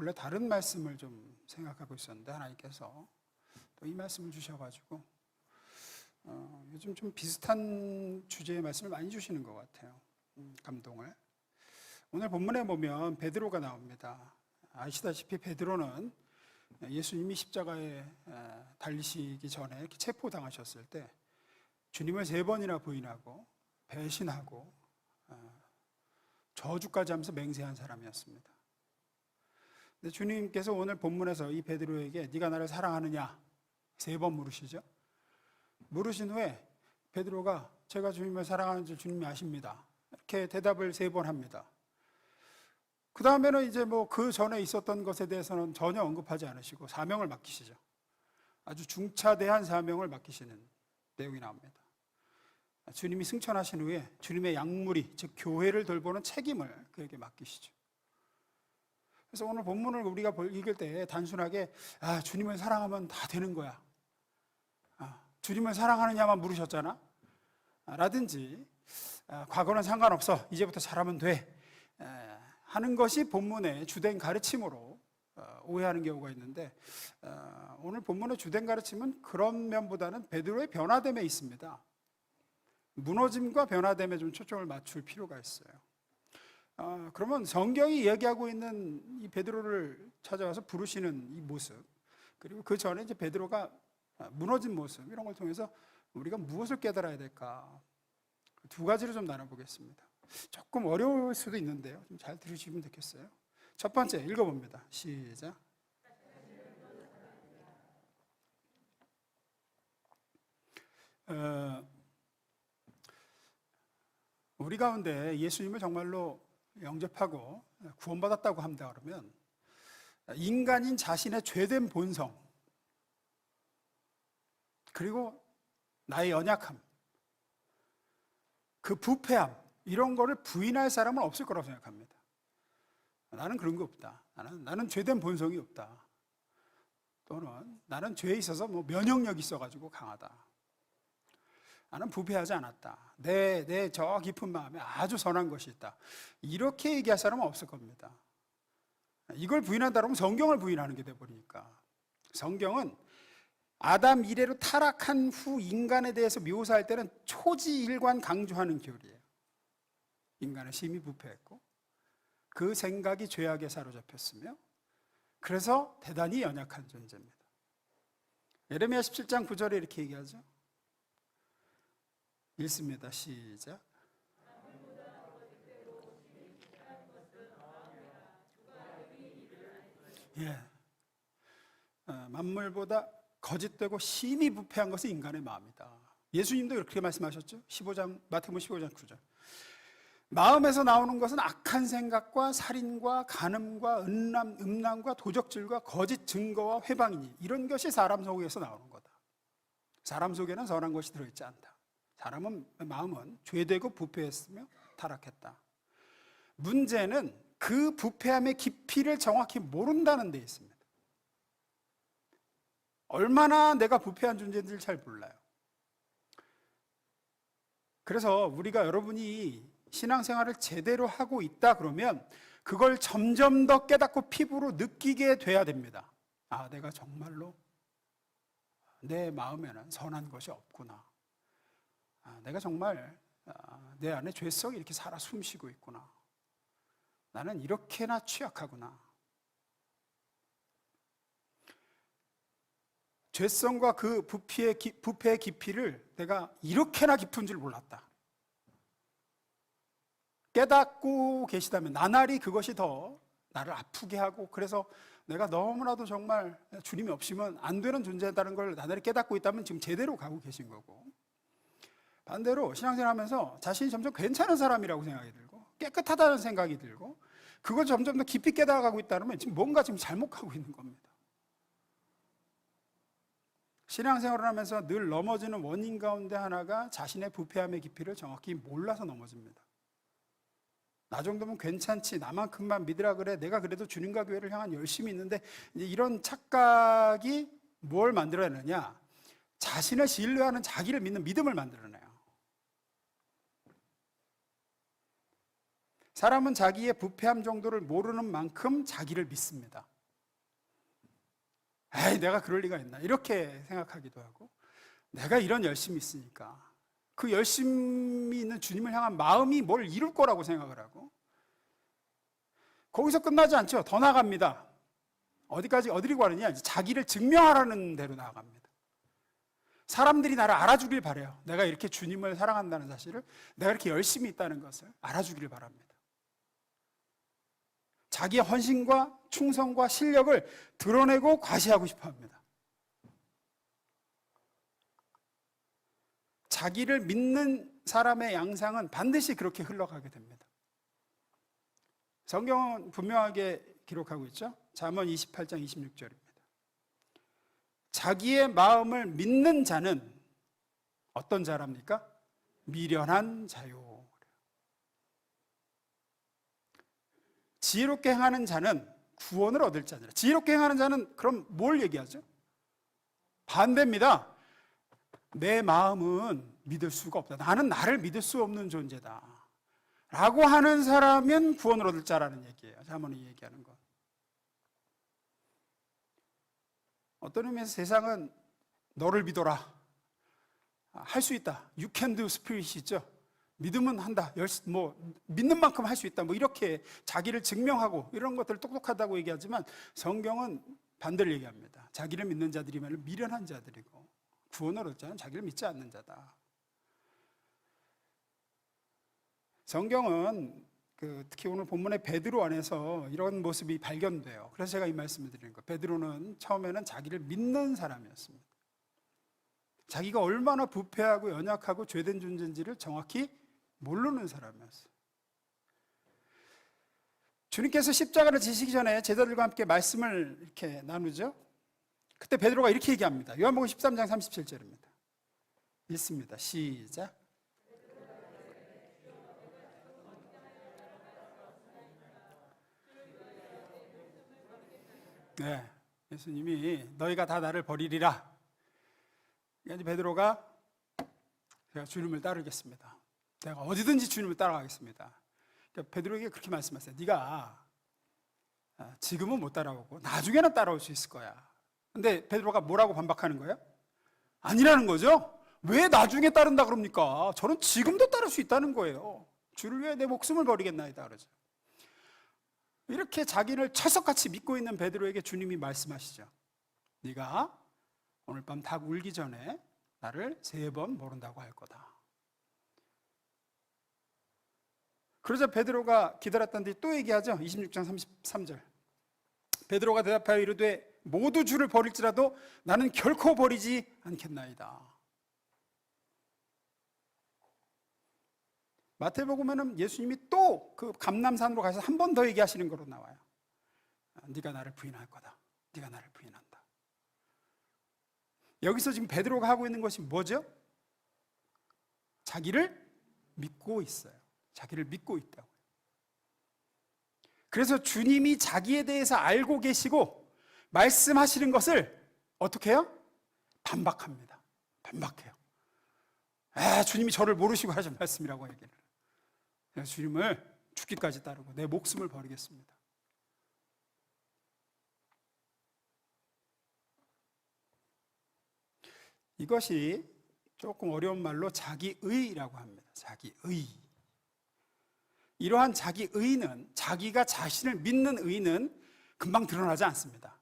본래 다른 말씀을 좀 생각하고 있었는데 하나님께서 또 이 말씀을 주셔가지고 요즘 좀 비슷한 주제의 말씀을 많이 주시는 것 같아요. 감동을. 오늘 본문에 보면 베드로가 나옵니다. 아시다시피 베드로는 예수님이 십자가에 달리시기 전에 이렇게 체포당하셨을 때 주님을 3번이나 부인하고 배신하고 저주까지 하면서 맹세한 사람이었습니다. 근데 주님께서 오늘 본문에서 이 베드로에게 네가 나를 사랑하느냐 3번 물으시죠. 물으신 후에 베드로가 제가 주님을 사랑하는 줄 주님이 아십니다. 이렇게 대답을 3번 합니다. 그 다음에는 이제 그 전에 있었던 것에 대해서는 전혀 언급하지 않으시고 사명을 맡기시죠. 아주 중차대한 사명을 맡기시는 내용이 나옵니다. 주님이 승천하신 후에 주님의 양무리, 즉 교회를 돌보는 책임을 그에게 맡기시죠. 그래서 오늘 본문을 우리가 읽을 때 단순하게 주님을 사랑하면 다 되는 거야. 주님을 사랑하느냐만 물으셨잖아. 라든지 과거는 상관없어. 이제부터 잘하면 돼. 하는 것이 본문의 주된 가르침으로 오해하는 경우가 있는데 오늘 본문의 주된 가르침은 그런 면보다는 베드로의 변화됨에 있습니다. 무너짐과 변화됨에 좀 초점을 맞출 필요가 있어요. 그러면 성경이 이야기하고 있는 이 베드로를 찾아와서 부르시는 이 모습, 그리고 그 전에 이제 베드로가 무너진 모습, 이런 걸 통해서 우리가 무엇을 깨달아야 될까? 2가지로 좀 나눠보겠습니다. 조금 어려울 수도 있는데요. 좀 잘 들으시면 좋겠어요. 첫 번째, 읽어봅니다. 시작. 우리 가운데 예수님을 정말로 영접하고 구원받았다고 한다 그러면 인간인 자신의 죄된 본성, 그리고 나의 연약함, 그 부패함, 이런 거를 부인할 사람은 없을 거라고 생각합니다. 나는 그런 거 없다. 나는 죄된 본성이 없다. 또는 나는 죄에 있어서 면역력이 있어가지고 강하다. 나는 부패하지 않았다. 내 저 깊은 마음에 아주 선한 것이 있다. 이렇게 얘기할 사람은 없을 겁니다. 이걸 부인한다 그러면 성경을 부인하는 게 돼버리니까. 성경은 아담 이래로 타락한 후 인간에 대해서 묘사할 때는 초지일관 강조하는 계열이에요. 인간은 심히 부패했고 그 생각이 죄악에 사로잡혔으며 그래서 대단히 연약한 존재입니다. 예레미야 17장 9절에 이렇게 얘기하죠. 읽습니다. 시작. 만물보다 거짓되고 심히 부패한 것은 인간의 마음이다. 예수님도 이렇게 말씀하셨죠. 마태복음 15장 9절. 마음에서 나오는 것은 악한 생각과 살인과 간음과 음란과 도적질과 거짓 증거와 회방이니 이런 것이 사람 속에서 나오는 거다. 사람 속에는 선한 것이 들어있지 않다. 마음은 죄되고 부패했으며 타락했다. 문제는 그 부패함의 깊이를 정확히 모른다는 데 있습니다. 얼마나 내가 부패한 존재인지를 잘 몰라요. 그래서 우리가 여러분이 신앙생활을 제대로 하고 있다 그러면 그걸 점점 더 깨닫고 피부로 느끼게 돼야 됩니다. 내가 정말로 내 마음에는 선한 것이 없구나. 내가 정말 내 안에 죄성이 이렇게 살아 숨쉬고 있구나. 나는 이렇게나 취약하구나. 죄성과 그 부패의 깊이를 내가 이렇게나 깊은 줄 몰랐다. 깨닫고 계시다면 나날이 그것이 더 나를 아프게 하고 그래서 내가 너무나도 정말 주님이 없이면 안 되는 존재다는 걸 나날이 깨닫고 있다면 지금 제대로 가고 계신 거고, 반대로 신앙생활 하면서 자신이 점점 괜찮은 사람이라고 생각이 들고 깨끗하다는 생각이 들고 그걸 점점 더 깊이 깨달아가고 있다면 지금 뭔가 지금 잘못 가고 있는 겁니다. 신앙생활을 하면서 늘 넘어지는 원인 가운데 하나가 자신의 부패함의 깊이를 정확히 몰라서 넘어집니다. 나 정도면 괜찮지, 나만큼만 믿으라 그래, 내가 그래도 주님과 교회를 향한 열심이 있는데, 이제 이런 착각이 뭘 만들어내느냐? 자신을 신뢰하는 자기를 믿는 믿음을 만들어내요. 사람은 자기의 부패함 정도를 모르는 만큼 자기를 믿습니다. 에이, 내가 그럴 리가 있나 이렇게 생각하기도 하고, 내가 이런 열심이 있으니까 그 열심히 있는 주님을 향한 마음이 뭘 이룰 거라고 생각을 하고, 거기서 끝나지 않죠. 더 나아갑니다. 어디로 가느냐, 자기를 증명하라는 데로 나아갑니다. 사람들이 나를 알아주길 바래요. 내가 이렇게 주님을 사랑한다는 사실을, 내가 이렇게 열심히 있다는 것을 알아주길 바랍니다. 자기의 헌신과 충성과 실력을 드러내고 과시하고 싶어 합니다. 자기를 믿는 사람의 양상은 반드시 그렇게 흘러가게 됩니다. 성경은 분명하게 기록하고 있죠. 잠언 28장 26절입니다. 자기의 마음을 믿는 자는 어떤 자랍니까? 미련한 자요. 지혜롭게 행하는 자는 구원을 얻을 자니라. 지혜롭게 행하는 자는 그럼 뭘 얘기하죠? 반대입니다. 내 마음은 믿을 수가 없다. 나는 나를 믿을 수 없는 존재다 라고 하는 사람은 구원을 얻을 자라는 얘기예요. 잠언이 얘기하는 것. 어떤 의미에서 세상은 너를 믿어라, 할 수 있다, you can do spirit이 있죠. 믿으면 한다, 믿는 만큼 할 수 있다, 이렇게 자기를 증명하고 이런 것들을 똑똑하다고 얘기하지만, 성경은 반대를 얘기합니다. 자기를 믿는 자들이면 미련한 자들이고, 구원을 얻을 자는 자기를 믿지 않는 자다. 성경은 특히 오늘 본문의 베드로 안에서 이런 모습이 발견돼요. 그래서 제가 이 말씀을 드리는 거예요. 베드로는 처음에는 자기를 믿는 사람이었습니다. 자기가 얼마나 부패하고 연약하고 죄된 존재인지를 정확히 모르는 사람이었어요. 주님께서 십자가를 지시기 전에 제자들과 함께 말씀을 이렇게 나누죠. 그때 베드로가 이렇게 얘기합니다. 요한복음 13장 37절입니다. 읽습니다. 시작. 네, 예수님이 너희가 다 나를 버리리라. 그러니까 베드로가 제가 주님을 따르겠습니다. 내가 어디든지 주님을 따라가겠습니다. 그러니까 베드로에게 그렇게 말씀하세요. 네가 지금은 못 따라오고 나중에는 따라올 수 있을 거야. 근데 베드로가 뭐라고 반박하는 거예요? 아니라는 거죠. 왜 나중에 따른다 그럽니까? 저는 지금도 따를 수 있다는 거예요. 주를 위해 내 목숨을 버리겠나이다 그러죠. 이렇게 자기를 철석같이 믿고 있는 베드로에게 주님이 말씀하시죠. 네가 오늘 밤 닭 울기 전에 나를 3번 모른다고 할 거다. 그러자 베드로가 기다렸던 뒤 또 얘기하죠. 26장 33절. 베드로가 대답하여 이르되 모두 주를 버릴지라도 나는 결코 버리지 않겠나이다. 마태복음에는 예수님이 또 그 감람산으로 가서 한 번 더 얘기하시는 거로 나와요. 네가 나를 부인할 거다. 네가 나를 부인한다. 여기서 지금 베드로가 하고 있는 것이 뭐죠? 자기를 믿고 있어요. 자기를 믿고 있다고요. 그래서 주님이 자기에 대해서 알고 계시고 말씀하시는 것을 어떻게 해요? 반박합니다. 반박해요. 주님이 저를 모르시고 하신 말씀이라고 얘기를. 내가 주님을 죽기까지 따르고 내 목숨을 버리겠습니다. 이것이 조금 어려운 말로 자기의라고 합니다. 자기의. 이러한 자기의는, 자기가 자신을 믿는 의는 금방 드러나지 않습니다.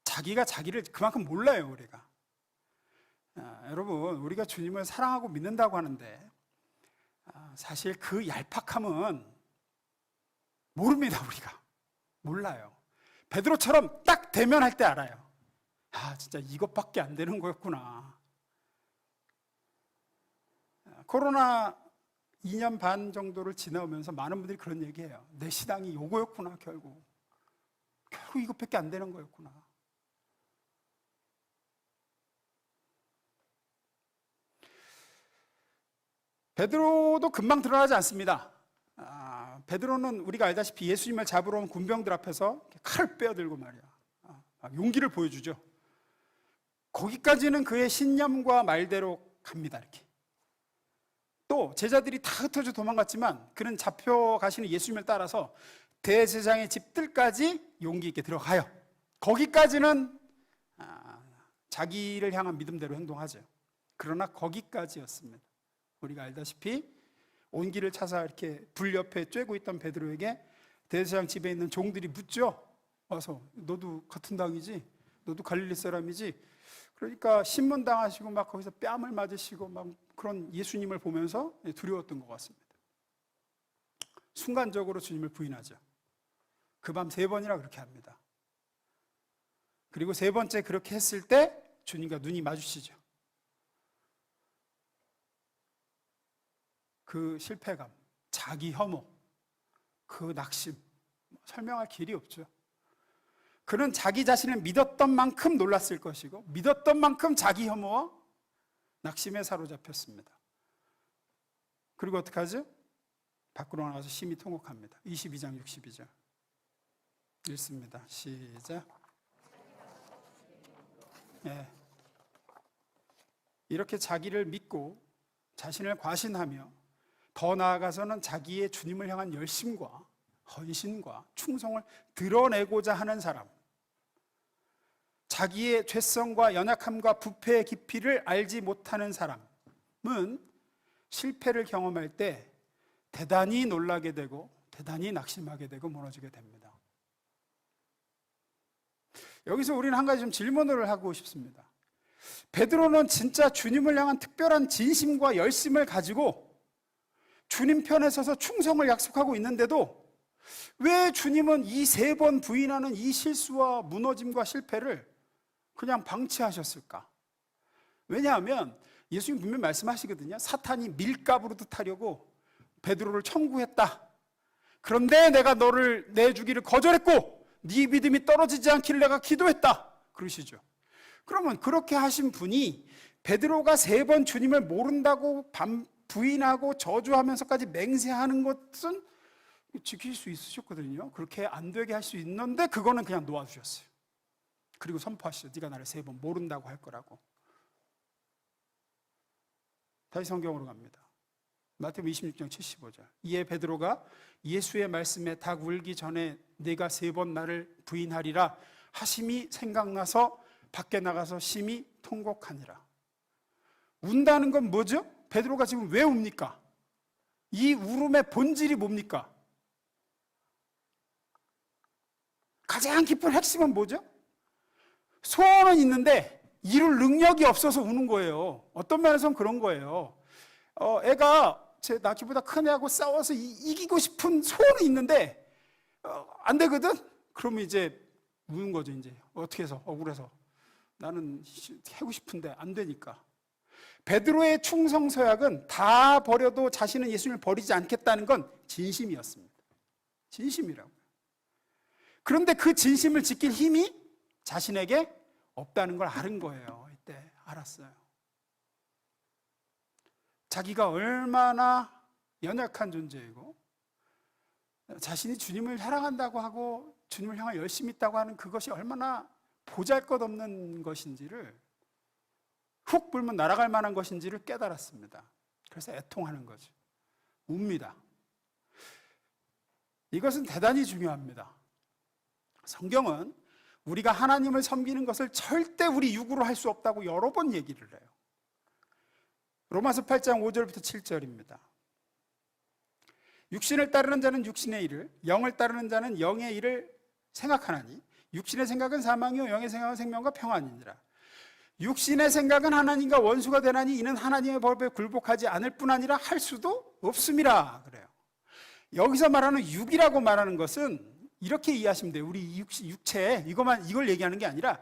자기가 자기를 그만큼 몰라요, 우리가. 여러분, 우리가 주님을 사랑하고 믿는다고 하는데 사실 그 얄팍함은 모릅니다. 우리가 몰라요. 베드로처럼 딱 대면할 때 알아요. 진짜 이것밖에 안 되는 거였구나. 코로나 2년 반 정도를 지나오면서 많은 분들이 그런 얘기해요. 내 신앙이 요거였구나. 결국 이것밖에 안 되는 거였구나. 베드로도 금방 드러나지 않습니다. 베드로는 우리가 알다시피 예수님을 잡으러 온 군병들 앞에서 칼을 빼어들고 말이야, 용기를 보여주죠. 거기까지는 그의 신념과 말대로 갑니다. 이렇게. 또 제자들이 다 흩어져 도망갔지만 그는 잡혀가시는 예수님을 따라서 대제사장의 집들까지 용기 있게 들어가요. 거기까지는 자기를 향한 믿음대로 행동하죠. 그러나 거기까지였습니다. 우리가 알다시피 온 길을 찾아 이렇게 불 옆에 쬐고 있던 베드로에게 대제사장 집에 있는 종들이 묻죠. 와서 너도 같은 당이지? 너도 갈릴리 사람이지? 그러니까 신문당하시고 막 거기서 뺨을 맞으시고 막 그런 예수님을 보면서 두려웠던 것 같습니다. 순간적으로 주님을 부인하죠. 그 밤 3번이나 그렇게 합니다. 그리고 3번째 그렇게 했을 때 주님과 눈이 마주치죠. 그 실패감, 자기 혐오, 그 낙심, 설명할 길이 없죠. 그는 자기 자신을 믿었던 만큼 놀랐을 것이고 믿었던 만큼 자기 혐오와 낙심에 사로잡혔습니다. 그리고 어떻게 하죠? 밖으로 나가서 심히 통곡합니다. 22장 62절 읽습니다. 시작. 네. 이렇게 자기를 믿고 자신을 과신하며 더 나아가서는 자기의 주님을 향한 열심과 헌신과 충성을 드러내고자 하는 사람, 자기의 죄성과 연약함과 부패의 깊이를 알지 못하는 사람은 실패를 경험할 때 대단히 놀라게 되고 대단히 낙심하게 되고 무너지게 됩니다. 여기서 우리는 한 가지 좀 질문을 하고 싶습니다. 베드로는 진짜 주님을 향한 특별한 진심과 열심을 가지고 주님 편에 서서 충성을 약속하고 있는데도 왜 주님은 이 3번 부인하는 이 실수와 무너짐과 실패를 그냥 방치하셨을까? 왜냐하면 예수님 분명히 말씀하시거든요. 사탄이 밀가부르듯 하려고 베드로를 청구했다. 그런데 내가 너를 내주기를 거절했고 네 믿음이 떨어지지 않기를 내가 기도했다. 그러시죠. 그러면 그렇게 하신 분이 베드로가 3번 주님을 모른다고 부인하고 저주하면서까지 맹세하는 것은 지킬 수 있으셨거든요. 그렇게 안 되게 할 수 있는데 그거는 그냥 놓아주셨어요. 그리고 선포하시죠. 네가 나를 3번 모른다고 할 거라고. 다시 성경으로 갑니다. 마태복음 26장 75절. 이에 베드로가 예수의 말씀에 닭 울기 전에 네가 3번 나를 부인하리라 하심이 생각나서 밖에 나가서 심히 통곡하니라. 운다는 건 뭐죠? 베드로가 지금 왜 웁니까? 이 울음의 본질이 뭡니까? 가장 깊은 핵심은 뭐죠? 소원은 있는데 이룰 능력이 없어서 우는 거예요. 어떤 면에서는 그런 거예요. 애가 제 낳기보다 큰 애하고 싸워서 이기고 싶은 소원은 있는데 안 되거든? 그러면 이제 우는 거죠. 이제 어떻게 해서 억울해서 나는 해고 싶은데 안 되니까. 베드로의 충성 서약은 다 버려도 자신은 예수님을 버리지 않겠다는 건 진심이었습니다. 진심이라고요. 그런데 그 진심을 지킬 힘이 자신에게 없다는 걸 알은 거예요. 이때 알았어요. 자기가 얼마나 연약한 존재이고 자신이 주님을 사랑한다고 하고 주님을 향해 열심히 있다고 하는 그것이 얼마나 보잘것없는 것인지를 훅 불면 날아갈 만한 것인지를 깨달았습니다. 그래서 애통하는 거죠. 웁니다. 이것은 대단히 중요합니다. 성경은 우리가 하나님을 섬기는 것을 절대 우리 육으로 할 수 없다고 여러 번 얘기를 해요. 로마서 8장 5절부터 7절입니다. 육신을 따르는 자는 육신의 일을, 영을 따르는 자는 영의 일을 생각하나니 육신의 생각은 사망이요 영의 생각은 생명과 평안이니라. 육신의 생각은 하나님과 원수가 되나니 이는 하나님의 법에 굴복하지 않을 뿐 아니라 할 수도 없음이라 그래요. 여기서 말하는 육이라고 말하는 것은 이렇게 이해하시면 돼요. 우리 육체 이걸 얘기하는 게 아니라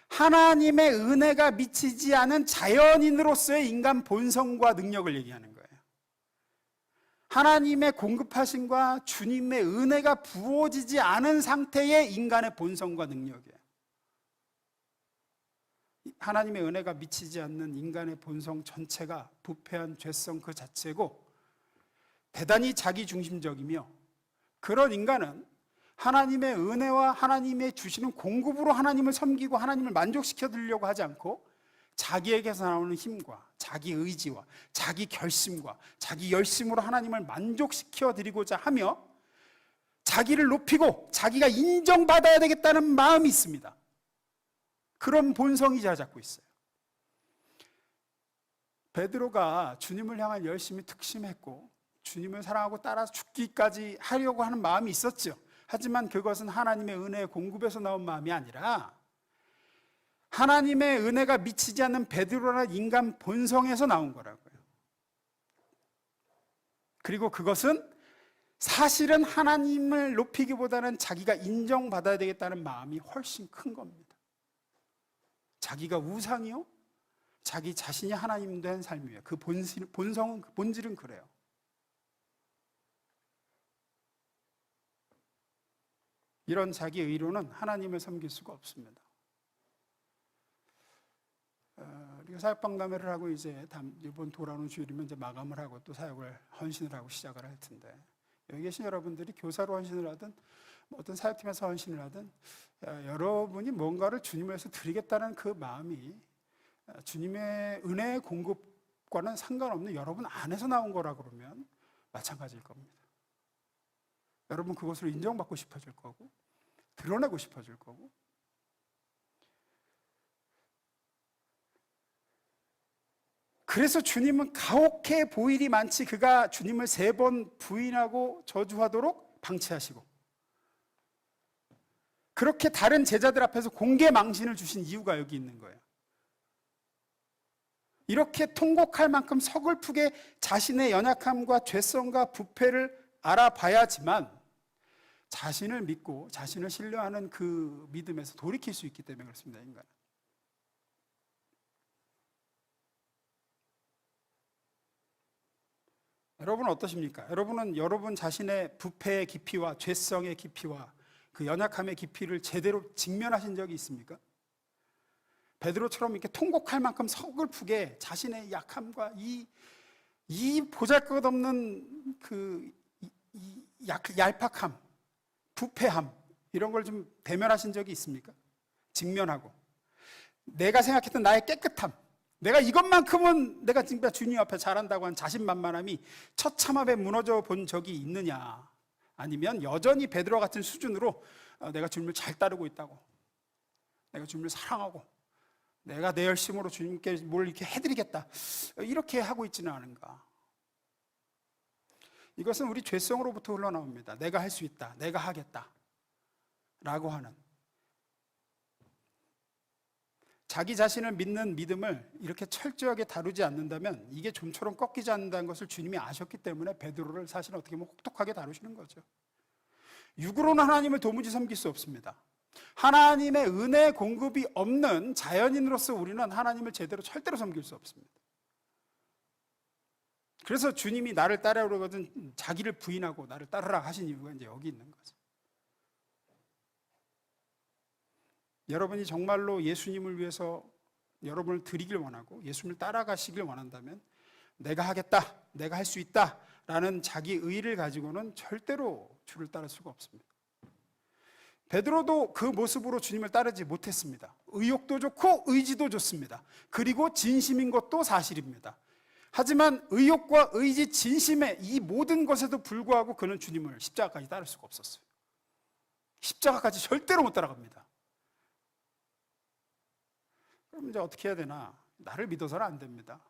하나님의 은혜가 미치지 않은 자연인으로서의 인간 본성과 능력을 얘기하는 거예요. 하나님의 공급하심과 주님의 은혜가 부어지지 않은 상태의 인간의 본성과 능력이에요. 하나님의 은혜가 미치지 않는 인간의 본성 전체가 부패한 죄성 그 자체고 대단히 자기중심적이며 그런 인간은 하나님의 은혜와 하나님의 주시는 공급으로 하나님을 섬기고 하나님을 만족시켜 드리려고 하지 않고 자기에게서 나오는 힘과 자기 의지와 자기 결심과 자기 열심으로 하나님을 만족시켜 드리고자 하며 자기를 높이고 자기가 인정받아야 되겠다는 마음이 있습니다. 그런 본성이 자리 잡고 있어요. 베드로가 주님을 향한 열심히 특심했고 주님을 사랑하고 따라 죽기까지 하려고 하는 마음이 있었죠. 하지만 그것은 하나님의 은혜의 공급에서 나온 마음이 아니라 하나님의 은혜가 미치지 않는 베드로라는 인간 본성에서 나온 거라고요. 그리고 그것은 사실은 하나님을 높이기보다는 자기가 인정받아야 되겠다는 마음이 훨씬 큰 겁니다. 자기가 우상이요? 자기 자신이 하나님 된 삶이에요. 그 본성은, 그 본질은 그래요. 이런 자기 의로는 하나님을 섬길 수가 없습니다. 우리가 사역박람회를 하고 이제 이번 돌아오는 주일이면 이제 마감을 하고 또 사역을 헌신을 하고 시작을 할 텐데, 여기 계신 여러분들이 교사로 헌신을 하든 어떤 사역팀에서 헌신을 하든 여러분이 뭔가를 주님을 위해서 드리겠다는 그 마음이 주님의 은혜의 공급과는 상관없는 여러분 안에서 나온 거라 그러면 마찬가지일 겁니다. 여러분 그것을 인정받고 싶어질 거고 드러내고 싶어질 거고, 그래서 주님은 가혹해 보일이 많지 그가 주님을 3번 부인하고 저주하도록 방치하시고, 그렇게 다른 제자들 앞에서 공개 망신을 주신 이유가 여기 있는 거예요. 이렇게 통곡할 만큼 서글프게 자신의 연약함과 죄성과 부패를 알아봐야지만 자신을 믿고 자신을 신뢰하는 그 믿음에서 돌이킬 수 있기 때문에 그렇습니다. 인간은. 여러분은 어떠십니까? 여러분은 여러분 자신의 부패의 깊이와 죄성의 깊이와 그 연약함의 깊이를 제대로 직면하신 적이 있습니까? 베드로처럼 이렇게 통곡할 만큼 서글프게 자신의 약함과 이 보잘것없는 그 얄팍함, 부패함, 이런 걸 좀 대면하신 적이 있습니까? 직면하고 내가 생각했던 나의 깨끗함, 내가 이것만큼은 내가 진짜 주님 앞에 잘한다고 한 자신만만함이 처참하게 무너져 본 적이 있느냐? 아니면 여전히 베드로 같은 수준으로 내가 주님을 잘 따르고 있다고, 내가 주님을 사랑하고 내가 내 열심으로 주님께 뭘 이렇게 해드리겠다, 이렇게 하고 있지는 않은가? 이것은 우리 죄성으로부터 흘러나옵니다. 내가 할 수 있다, 내가 하겠다 라고 하는, 자기 자신을 믿는 믿음을 이렇게 철저하게 다루지 않는다면 이게 좀처럼 꺾이지 않는다는 것을 주님이 아셨기 때문에 베드로를 사실 어떻게 보면 혹독하게 다루시는 거죠. 육으로는 하나님을 도무지 섬길 수 없습니다. 하나님의 은혜 공급이 없는 자연인으로서 우리는 하나님을 제대로 절대로 섬길 수 없습니다. 그래서 주님이 나를 따르거든 자기를 부인하고 나를 따르라 하신 이유가 이제 여기 있는 거죠. 여러분이 정말로 예수님을 위해서 여러분을 드리길 원하고 예수님을 따라가시길 원한다면 내가 하겠다, 내가 할 수 있다 라는 자기 의의를 가지고는 절대로 주를 따를 수가 없습니다. 베드로도 그 모습으로 주님을 따르지 못했습니다. 의욕도 좋고 의지도 좋습니다. 그리고 진심인 것도 사실입니다. 하지만 의욕과 의지, 진심의 이 모든 것에도 불구하고 그는 주님을 십자가까지 따를 수가 없었어요. 십자가까지 절대로 못 따라갑니다. 그럼 이제 어떻게 해야 되나? 나를 믿어서는 안 됩니다.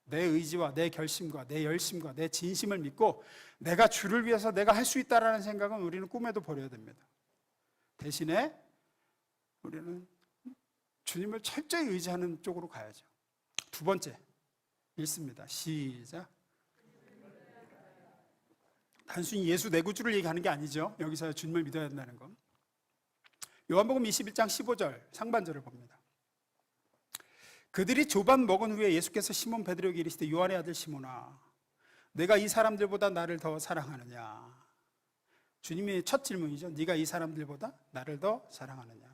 내 의지와 내 결심과 내 열심과 내 진심을 믿고 내가 주를 위해서 내가 할 수 있다라는 생각은 우리는 꿈에도 버려야 됩니다. 대신에 우리는 주님을 철저히 의지하는 쪽으로 가야죠. 2번째 읽습니다. 시작. 단순히 예수 내 구주를 얘기하는 게 아니죠. 여기서 주님을 믿어야 된다는 건. 요한복음 21장 15절 상반절을 봅니다. 그들이 조반 먹은 후에 예수께서 시몬 베드로에게 이르시되 요한의 아들 시몬아, 내가 이 사람들보다 나를 더 사랑하느냐? 주님의 첫 질문이죠. 네가 이 사람들보다 나를 더 사랑하느냐?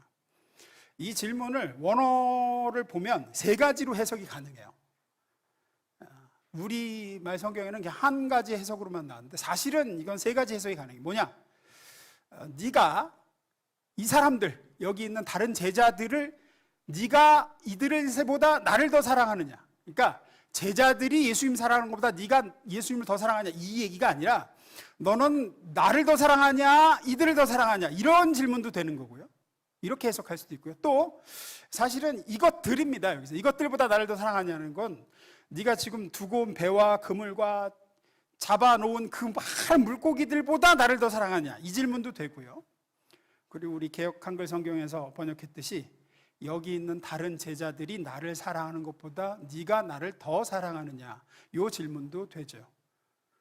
이 질문을 원어를 보면 3가지로 해석이 가능해요. 우리말 성경에는 그냥 한 가지 해석으로만 나왔는데 사실은 이건 3가지 해석이 가능해요. 뭐냐? 네가 이 사람들, 여기 있는 다른 제자들을 네가 이들보다 나를 더 사랑하느냐? 그러니까 제자들이 예수님 사랑하는 것보다 네가 예수님을 더 사랑하냐, 이 얘기가 아니라 너는 나를 더 사랑하냐 이들을 더 사랑하냐, 이런 질문도 되는 거고요. 이렇게 해석할 수도 있고요. 또 사실은 이것들입니다. 여기서 이것들보다 나를 더 사랑하냐는 건 네가 지금 두고 온 배와 그물과 잡아놓은 그 많은 물고기들보다 나를 더 사랑하냐, 이 질문도 되고요. 그리고 우리 개역 한글 성경에서 번역했듯이 여기 있는 다른 제자들이 나를 사랑하는 것보다 네가 나를 더 사랑하느냐, 이 질문도 되죠.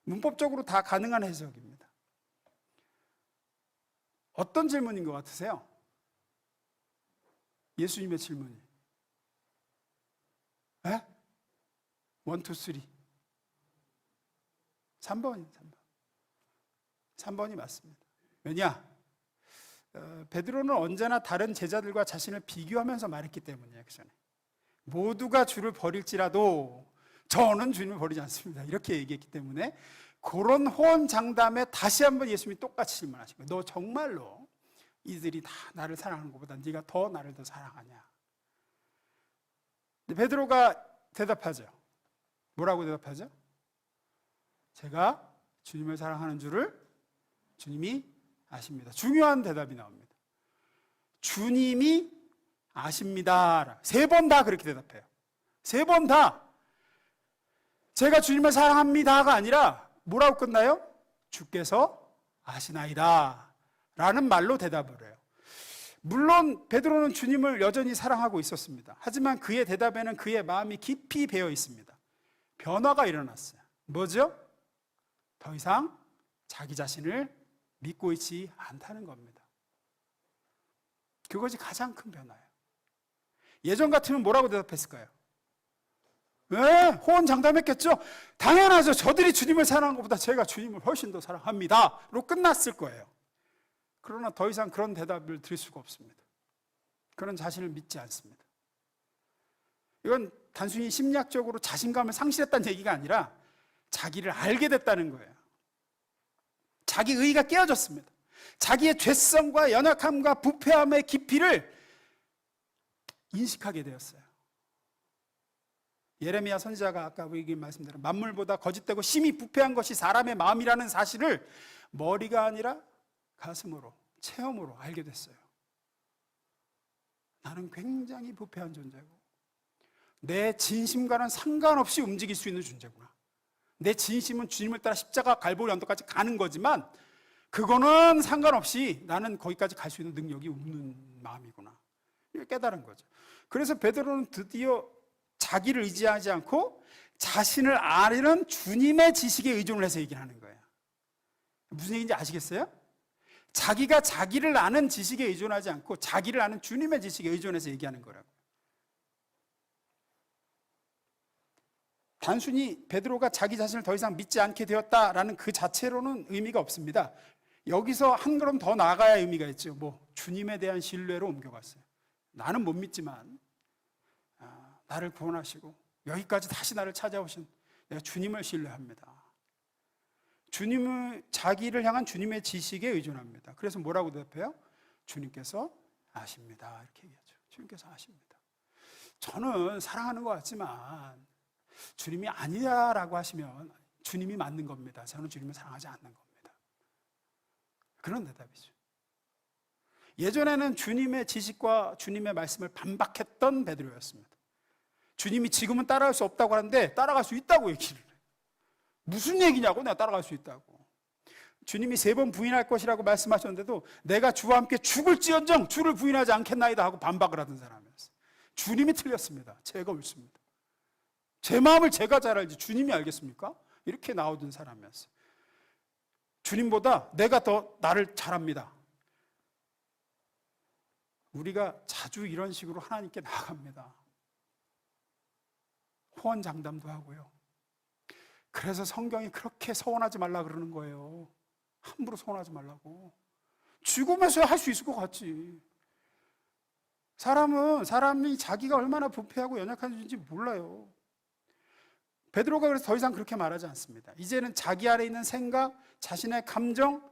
문법적으로 다 가능한 해석입니다. 어떤 질문인 것 같으세요? 예수님의 질문이. 에? 1, 2, 3. 3번이 맞습니다. 왜냐? 베드로는 언제나 다른 제자들과 자신을 비교하면서 말했기 때문이에요. 그 전에 모두가 주를 버릴지라도 저는 주님을 버리지 않습니다, 이렇게 얘기했기 때문에 그런 호언장담에 다시 한번 예수님이 똑같이 질문하신 거예요. 너 정말로 이들이 다 나를 사랑하는 것보다 네가 더 나를 더 사랑하냐? 베드로가 대답하죠. 뭐라고 대답하죠? 제가 주님을 사랑하는 줄을 주님이 아십니다. 중요한 대답이 나옵니다. 주님이 아십니다. 3번 다 그렇게 대답해요. 3번 다 제가 주님을 사랑합니다가 아니라 뭐라고 끝나요? 주께서 아시나이다 라는 말로 대답을 해요. 물론 베드로는 주님을 여전히 사랑하고 있었습니다. 하지만 그의 대답에는 그의 마음이 깊이 배어 있습니다. 변화가 일어났어요. 뭐죠? 더 이상 자기 자신을 믿고 있지 않다는 겁니다. 그것이 가장 큰 변화예요. 예전 같으면 뭐라고 대답했을까요? 왜? 호언장담했겠죠? 당연하죠. 저들이 주님을 사랑한 것보다 제가 주님을 훨씬 더 사랑합니다 로 끝났을 거예요. 그러나 더 이상 그런 대답을 드릴 수가 없습니다. 그런 자신을 믿지 않습니다. 이건 단순히 심리학적으로 자신감을 상실했다는 얘기가 아니라 자기를 알게 됐다는 거예요. 자기 의의가 깨어졌습니다. 자기의 죄성과 연약함과 부패함의 깊이를 인식하게 되었어요. 예레미야 선지자가 아까 우리 말씀대로 만물보다 거짓되고 심히 부패한 것이 사람의 마음이라는 사실을 머리가 아니라 가슴으로, 체험으로 알게 됐어요. 나는 굉장히 부패한 존재고 내 진심과는 상관없이 움직일 수 있는 존재구나. 내 진심은 주님을 따라 십자가 갈보리 언덕까지 가는 거지만 그거는 상관없이 나는 거기까지 갈 수 있는 능력이 없는 마음이구나. 이걸 깨달은 거죠. 그래서 베드로는 드디어 자기를 의지하지 않고 자신을 아는 주님의 지식에 의존을 해서 얘기를 하는 거예요. 무슨 얘기인지 아시겠어요? 자기가 자기를 아는 지식에 의존하지 않고 자기를 아는 주님의 지식에 의존해서 얘기하는 거라고. 단순히 베드로가 자기 자신을 더 이상 믿지 않게 되었다라는 그 자체로는 의미가 없습니다. 여기서 한 걸음 더 나아가야 의미가 있죠. 주님에 대한 신뢰로 옮겨갔어요. 나는 못 믿지만 나를 구원하시고 여기까지 다시 나를 찾아오신 내가 주님을 신뢰합니다. 주님을, 자기를 향한 주님의 지식에 의존합니다. 그래서 뭐라고 대답해요? 주님께서 아십니다, 이렇게 얘기하죠. 주님께서 아십니다. 저는 사랑하는 것 같지만 주님이 아니다라고 하시면 주님이 맞는 겁니다. 저는 주님을 사랑하지 않는 겁니다. 그런 대답이죠. 예전에는 주님의 지식과 주님의 말씀을 반박했던 베드로였습니다. 주님이 지금은 따라갈 수 없다고 하는데 따라갈 수 있다고 얘기를 해요. 무슨 얘기냐고, 내가 따라갈 수 있다고. 주님이 3번 부인할 것이라고 말씀하셨는데도 내가 주와 함께 죽을지언정 주를 부인하지 않겠나이다 하고 반박을 하던 사람이었어요. 주님이 틀렸습니다. 제가 옳습니다. 제 마음을 제가 잘 알지 주님이 알겠습니까? 이렇게 나오던 사람이었어요. 주님보다 내가 더 나를 잘 압니다. 우리가 자주 이런 식으로 하나님께 나아갑니다. 호언장담도 하고요. 그래서 성경이 그렇게 서원하지 말라 그러는 거예요. 함부로 서원하지 말라고. 죽으면서야 할 수 있을 것 같지. 사람이 자기가 얼마나 부패하고 연약한지 몰라요. 베드로가 그래서 더 이상 그렇게 말하지 않습니다. 이제는 자기 안에 있는 생각, 자신의 감정,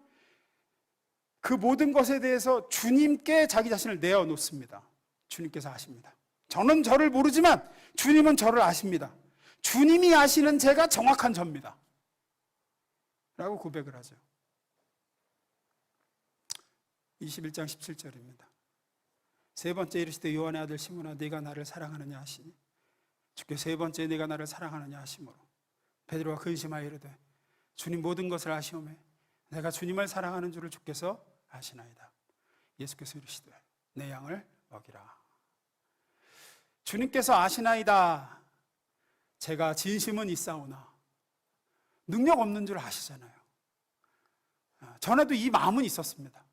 그 모든 것에 대해서 주님께 자기 자신을 내어놓습니다. 주님께서 아십니다. 저는 저를 모르지만 주님은 저를 아십니다. 주님이 아시는 제가 정확한 저입니다 라고 고백을 하죠. 21장 17절입니다. 세 번째 이르시되 요한의 아들 시몬아 네가 나를 사랑하느냐 하시니 주께 세 번째 네가 나를 사랑하느냐 하시므로 베드로가 근심하여 이르되 주님 모든 것을 아시오매 내가 주님을 사랑하는 줄을 주께서 아시나이다. 예수께서 이르시되 내 양을 먹이라. 주님께서 아시나이다. 제가 진심은 있사오나 능력 없는 줄 아시잖아요. 전에도 이 마음은 있었습니다.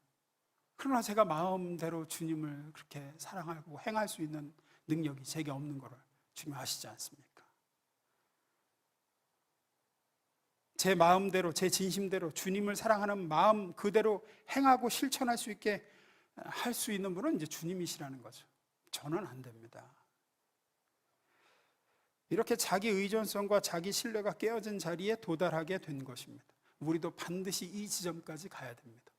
그러나 제가 마음대로 주님을 그렇게 사랑하고 행할 수 있는 능력이 제게 없는 것을 주님 아시지 않습니까? 제 마음대로, 제 진심대로 주님을 사랑하는 마음 그대로 행하고 실천할 수 있게 할 수 있는 분은 이제 주님이시라는 거죠. 저는 안 됩니다. 이렇게 자기 의존성과 자기 신뢰가 깨어진 자리에 도달하게 된 것입니다. 우리도 반드시 이 지점까지 가야 됩니다.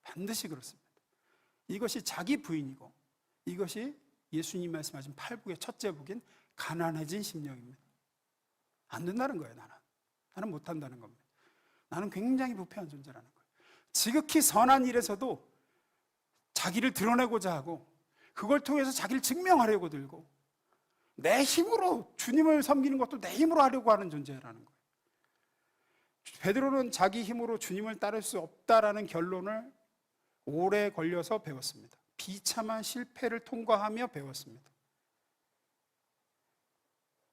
반드시 그렇습니다. 이것이 자기 부인이고 이것이 예수님 말씀하신 팔복의 첫째 복인 가난해진 심령입니다. 안 된다는 거예요. 나는 못한다는 겁니다. 나는 굉장히 부패한 존재라는 거예요. 지극히 선한 일에서도 자기를 드러내고자 하고 그걸 통해서 자기를 증명하려고 들고 내 힘으로 주님을 섬기는 것도 내 힘으로 하려고 하는 존재라는 거예요. 베드로는 자기 힘으로 주님을 따를 수 없다라는 결론을 오래 걸려서 배웠습니다. 비참한 실패를 통과하며 배웠습니다.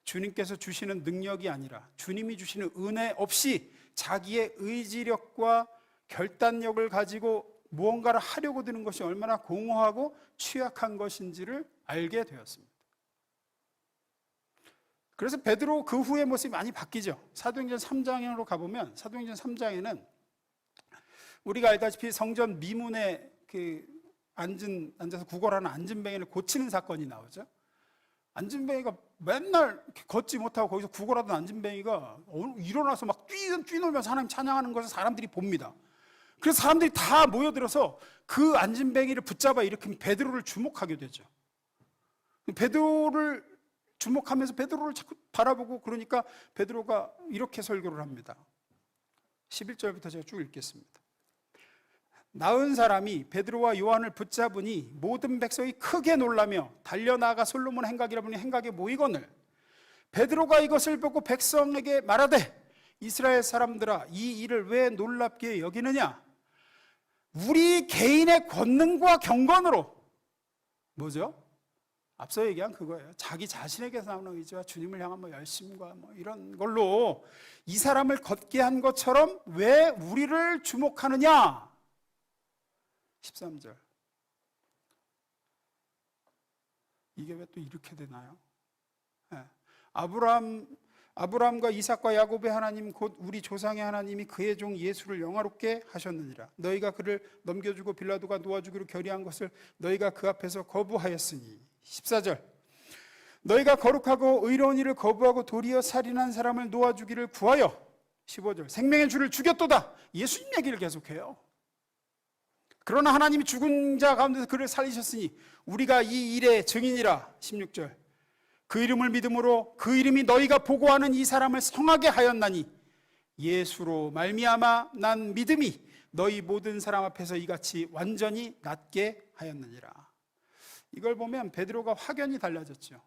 주님께서 주시는 능력이 아니라 주님이 주시는 은혜 없이 자기의 의지력과 결단력을 가지고 무언가를 하려고 드는 것이 얼마나 공허하고 취약한 것인지를 알게 되었습니다. 그래서 베드로 그 후의 모습이 많이 바뀌죠. 사도행전 3장으로 가보면 사도행전 3장에는 우리가 알다시피 성전 미문에 앉아서 구걸하는 안진뱅이를 고치는 사건이 나오죠. 안진뱅이가 맨날 걷지 못하고 거기서 구걸하던 안진뱅이가 일어나서 막 뛰놀면서 하나님 찬양하는 것을 사람들이 봅니다. 그래서 사람들이 다 모여들어서 그 안진뱅이를 붙잡아 일으킨 베드로를 주목하게 되죠. 베드로를 주목하면서 베드로를 자꾸 바라보고 그러니까 베드로가 이렇게 설교를 합니다. 11절부터 제가 쭉 읽겠습니다. 나은 사람이 베드로와 요한을 붙잡으니 모든 백성이 크게 놀라며 달려나가 솔로몬 행각이라 부르는 행각에 모이거늘 베드로가 이것을 보고 백성에게 말하되 이스라엘 사람들아 이 일을 왜 놀랍게 여기느냐 우리 개인의 권능과 경건으로 뭐죠? 앞서 얘기한 그거예요. 자기 자신에게서 나오는 의지와 주님을 향한 열심과 이런 걸로 이 사람을 걷게 한 것처럼 왜 우리를 주목하느냐? 13절. 이게 왜 또 이렇게 되나요? 네. 아브라함과 이삭과 야곱의 하나님 곧 우리 조상의 하나님이 그의 종 예수를 영화롭게 하셨느니라. 너희가 그를 넘겨주고 빌라도가 놓아주기로 결의한 것을 너희가 그 앞에서 거부하였으니. 14절. 너희가 거룩하고 의로운 일을 거부하고 도리어 살인한 사람을 놓아주기를 구하여. 15절. 생명의 주를 죽였도다. 예수님 얘기를 계속해요. 그러나 하나님이 죽은 자 가운데서 그를 살리셨으니 우리가 이 일의 증인이라. 16절. 그 이름을 믿음으로 그 이름이 너희가 보고하는 이 사람을 성하게 하였나니 예수로 말미암아 난 믿음이 너희 모든 사람 앞에서 이같이 완전히 낫게 하였느니라. 이걸 보면 베드로가 확연히 달라졌죠.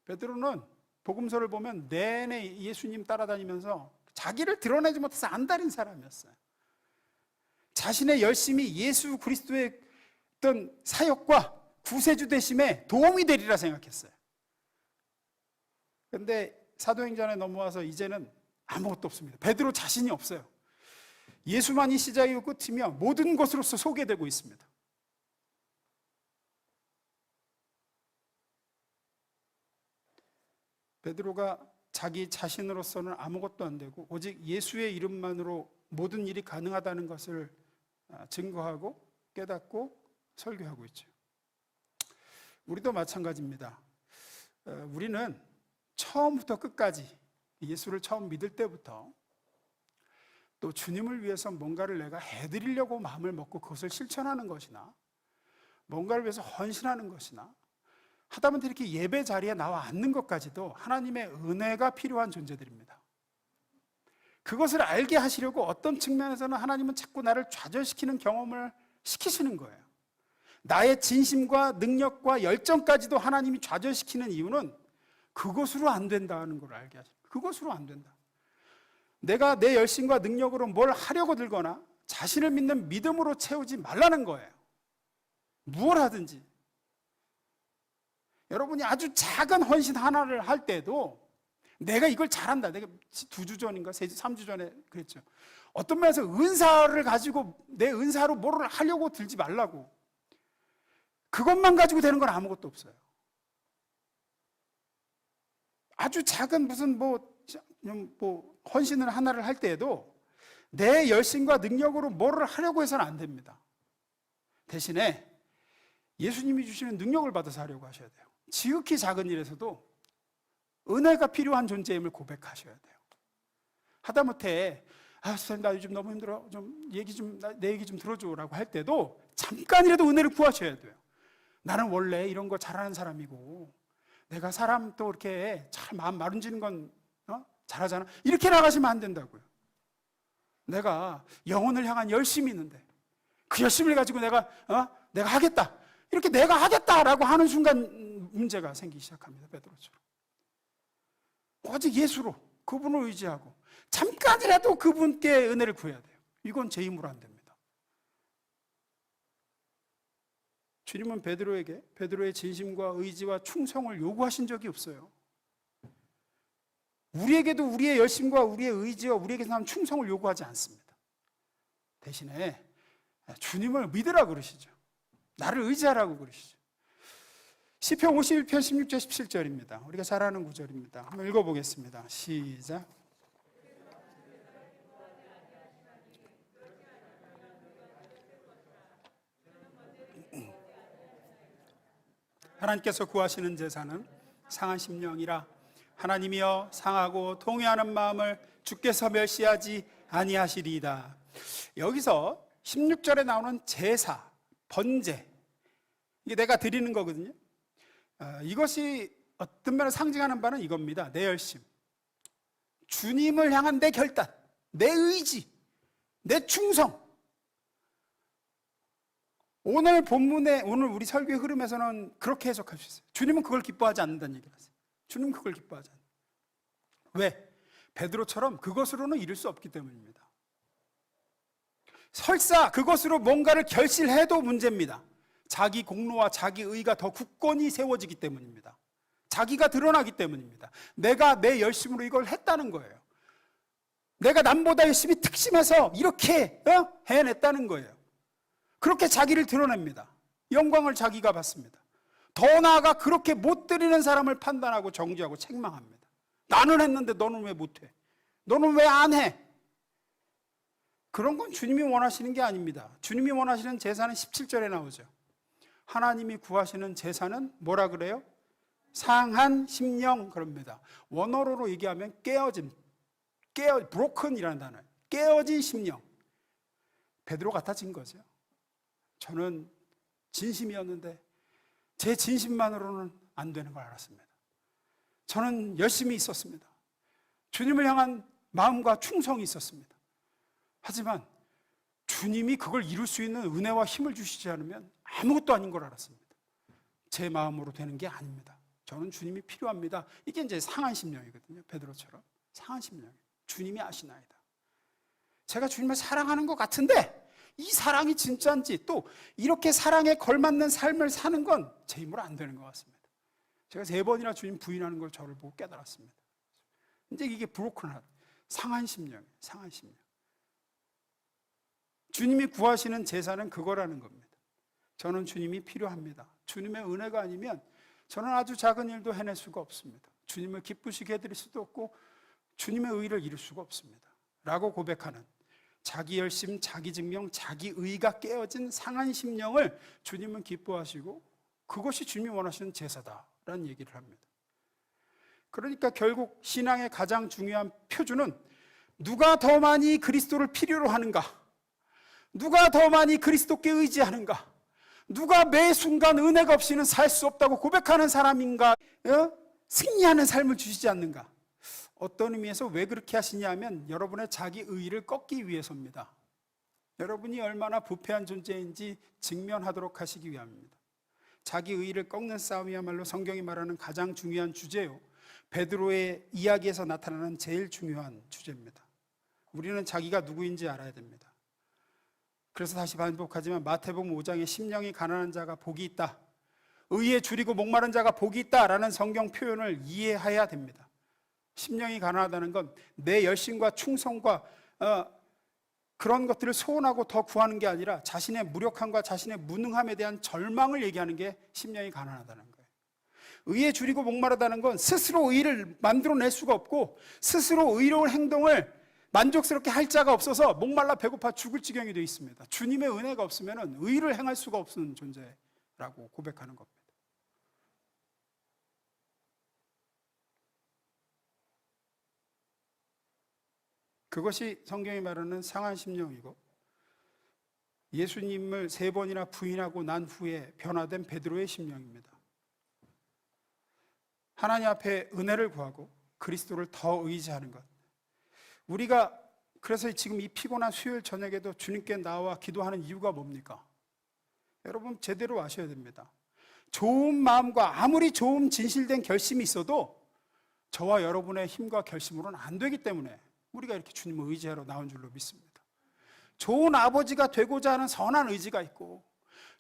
베드로는 복음서를 보면 내내 예수님 따라다니면서 자기를 드러내지 못해서 안달인 사람이었어요. 자신의 열심이 예수 그리스도의 어떤 사역과 구세주 되심에 도움이 되리라 생각했어요. 그런데 사도행전에 넘어와서 이제는 아무것도 없습니다. 베드로 자신이 없어요. 예수만이 시작이고 끝이며 모든 것으로서 소개되고 있습니다. 베드로가 자기 자신으로서는 아무것도 안 되고 오직 예수의 이름만으로 모든 일이 가능하다는 것을 증거하고 깨닫고 설교하고 있죠. 우리도 마찬가지입니다. 우리는 처음부터 끝까지 예수를 처음 믿을 때부터 또 주님을 위해서 뭔가를 내가 해드리려고 마음을 먹고 그것을 실천하는 것이나 뭔가를 위해서 헌신하는 것이나 하다못해 이렇게 예배 자리에 나와 앉는 것까지도 하나님의 은혜가 필요한 존재들입니다. 그것을 알게 하시려고 어떤 측면에서는 하나님은 자꾸 나를 좌절시키는 경험을 시키시는 거예요. 나의 진심과 능력과 열정까지도 하나님이 좌절시키는 이유는 그것으로 안 된다는 걸 알게 하십니다. 그것으로 안 된다. 내가 내 열심과 능력으로 뭘 하려고 들거나 자신을 믿는 믿음으로 채우지 말라는 거예요. 무엇 하든지. 여러분이 아주 작은 헌신 하나를 할 때도 내가 이걸 잘한다. 내가 2주 전인가 3주 전에 그랬죠. 어떤 면에서 은사를 가지고 내 은사로 뭐를 하려고 들지 말라고. 그것만 가지고 되는 건 아무것도 없어요. 아주 작은 무슨 헌신을 하나를 할 때에도 내 열심과 능력으로 뭐를 하려고 해서는 안 됩니다. 대신에 예수님이 주시는 능력을 받아서 하려고 하셔야 돼요. 지극히 작은 일에서도 은혜가 필요한 존재임을 고백하셔야 돼요. 하다못해 선생님 나 요즘 너무 힘들어 내 얘기 좀 들어줘라고 할 때도 잠깐이라도 은혜를 구하셔야 돼요. 나는 원래 이런 거 잘하는 사람이고 내가 사람 또 이렇게 잘 마음 마른지는 건 잘하잖아. 이렇게 나가시면 안 된다고요. 내가 영혼을 향한 열심이 있는데 그 열심을 가지고 내가 하겠다. 이렇게 내가 하겠다라고 하는 순간 문제가 생기기 시작합니다. 베드로처럼. 오직 예수로 그분을 의지하고 잠깐이라도 그분께 은혜를 구해야 돼요. 이건 제 힘으로 안 됩니다. 주님은 베드로의 진심과 의지와 충성을 요구하신 적이 없어요. 우리에게도 우리의 열심과 우리의 의지와 우리에게서 나온 충성을 요구하지 않습니다. 대신에 주님을 믿으라 그러시죠. 나를 의지하라고 그러시죠. 시편 51편 16절 17절입니다. 우리가 잘 아는 구절입니다. 한번 읽어보겠습니다. 시작. 하나님께서 구하시는 제사는 상한 심령이라. 하나님이여 상하고 통회하는 마음을 주께서 멸시하지 아니하시리이다. 여기서 16절에 나오는 제사, 번제, 이게 내가 드리는 거거든요. 이것이 어떤 면을 상징하는 바는 이겁니다. 내 열심, 주님을 향한 내 결단, 내 의지, 내 충성. 오늘 본문에, 오늘 우리 설교의 흐름에서는 그렇게 해석할 수 있어요. 주님은 그걸 기뻐하지 않는다는 얘기를 하세요. 주님은 그걸 기뻐하지 않는다. 왜? 베드로처럼 그것으로는 이룰 수 없기 때문입니다. 설사 그것으로 뭔가를 결실해도 문제입니다. 자기 공로와 자기 의가 더 굳건히 세워지기 때문입니다. 자기가 드러나기 때문입니다. 내가 내 열심으로 이걸 했다는 거예요. 내가 남보다 열심히 특심해서 이렇게 해냈다는 거예요. 그렇게 자기를 드러냅니다. 영광을 자기가 받습니다. 더 나아가 그렇게 못 드리는 사람을 판단하고 정죄하고 책망합니다. 나는 했는데 너는 왜 못해? 너는 왜 안 해? 그런 건 주님이 원하시는 게 아닙니다. 주님이 원하시는 제사는 17절에 나오죠. 하나님이 구하시는 제사는 뭐라 그래요? 상한 심령 그럽니다. 원어로로 얘기하면 broken이라는 단어예요. 깨어진 심령. 베드로 같아진 거죠. 저는 진심이었는데 제 진심만으로는 안 되는 걸 알았습니다. 저는 열심히 있었습니다. 주님을 향한 마음과 충성이 있었습니다. 하지만 주님이 그걸 이룰 수 있는 은혜와 힘을 주시지 않으면 아무것도 아닌 걸 알았습니다. 제 마음으로 되는 게 아닙니다. 저는 주님이 필요합니다. 이게 이제 상한 심령이거든요. 베드로처럼 상한 심령. 주님이 아시나이다. 제가 주님을 사랑하는 것 같은데 이 사랑이 진짜인지 또 이렇게 사랑에 걸맞는 삶을 사는 건 제 힘으로 안 되는 것 같습니다. 제가 3번이나 주님 부인하는 걸 저를 보고 깨달았습니다. 이제 이게 브로큰 하트, 상한 심령이에요. 상한 심령. 주님이 구하시는 제사는 그거라는 겁니다. 저는 주님이 필요합니다. 주님의 은혜가 아니면 저는 아주 작은 일도 해낼 수가 없습니다. 주님을 기쁘시게 해드릴 수도 없고 주님의 의를 이룰 수가 없습니다. 라고 고백하는 자기 열심, 자기 증명, 자기 의가 깨어진 상한 심령을 주님은 기뻐하시고 그것이 주님이 원하시는 제사다라는 얘기를 합니다. 그러니까 결국 신앙의 가장 중요한 표준은 누가 더 많이 그리스도를 필요로 하는가? 누가 더 많이 그리스도께 의지하는가? 누가 매 순간 은혜가 없이는 살 수 없다고 고백하는 사람인가? 승리하는 삶을 주시지 않는가? 어떤 의미에서 왜 그렇게 하시냐 하면 여러분의 자기 의의를 꺾기 위해서입니다. 여러분이 얼마나 부패한 존재인지 직면하도록 하시기 위함입니다. 자기 의의를 꺾는 싸움이야말로 성경이 말하는 가장 중요한 주제요, 베드로의 이야기에서 나타나는 제일 중요한 주제입니다. 우리는 자기가 누구인지 알아야 됩니다. 그래서 다시 반복하지만 마태복음 5장에 심령이 가난한 자가 복이 있다, 의에 줄이고 목마른 자가 복이 있다라는 성경 표현을 이해해야 됩니다. 심령이 가난하다는 건 내 열심과 충성과 그런 것들을 소원하고 더 구하는 게 아니라 자신의 무력함과 자신의 무능함에 대한 절망을 얘기하는 게 심령이 가난하다는 거예요. 의에 줄이고 목마르다는 건 스스로 의를 만들어낼 수가 없고 스스로 의로운 행동을 만족스럽게 할 자가 없어서 목말라 배고파 죽을 지경이 되어 있습니다. 주님의 은혜가 없으면 의를 행할 수가 없는 존재라고 고백하는 겁니다. 그것이 성경이 말하는 상한 심령이고 예수님을 3번이나 부인하고 난 후에 변화된 베드로의 심령입니다. 하나님 앞에 은혜를 구하고 그리스도를 더 의지하는 것. 우리가 그래서 지금 이 피곤한 수요일 저녁에도 주님께 나와 기도하는 이유가 뭡니까? 여러분 제대로 아셔야 됩니다. 좋은 마음과 아무리 좋은 진실된 결심이 있어도 저와 여러분의 힘과 결심으로는 안 되기 때문에 우리가 이렇게 주님을 의지하러 나온 줄로 믿습니다. 좋은 아버지가 되고자 하는 선한 의지가 있고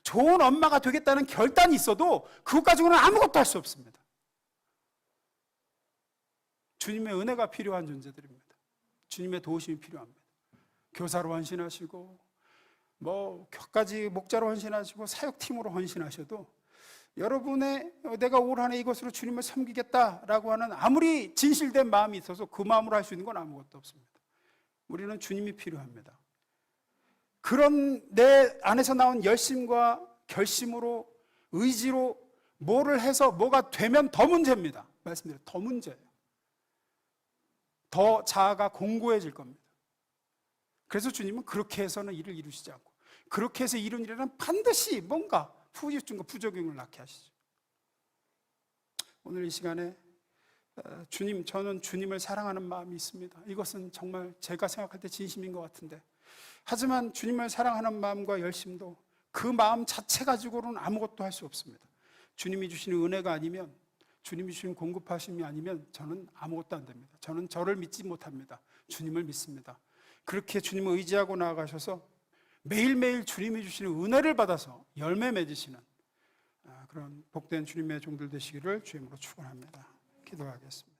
좋은 엄마가 되겠다는 결단이 있어도 그것 가지고는 아무것도 할 수 없습니다. 주님의 은혜가 필요한 존재들입니다. 주님의 도우심이 필요합니다. 교사로 헌신하시고 격가지 목자로 헌신하시고 사역팀으로 헌신하셔도 여러분의 내가 올 한 해 이것으로 주님을 섬기겠다라고 하는 아무리 진실된 마음이 있어서 그 마음으로 할 수 있는 건 아무것도 없습니다. 우리는 주님이 필요합니다. 그런 내 안에서 나온 열심과 결심으로 의지로 뭐를 해서 뭐가 되면 더 문제입니다. 말씀드려요. 더 문제예요. 더 자아가 공고해질 겁니다. 그래서 주님은 그렇게 해서는 일을 이루시지 않고 그렇게 해서 이룬 일에는 반드시 뭔가 후유증과 부작용을 낳게 하시죠. 오늘 이 시간에 저는 주님을 사랑하는 마음이 있습니다. 이것은 정말 제가 생각할 때 진심인 것 같은데 하지만 주님을 사랑하는 마음과 열심도 그 마음 자체 가지고는 아무것도 할 수 없습니다. 주님이 주시는 은혜가 아니면 주님이 주시는 공급하심이 아니면 저는 아무것도 안 됩니다. 저는 저를 믿지 못합니다. 주님을 믿습니다. 그렇게 주님을 의지하고 나아가셔서 매일매일 주님이 주시는 은혜를 받아서 열매 맺으시는 그런 복된 주님의 종들 되시기를 주님으로 축원합니다. 기도하겠습니다.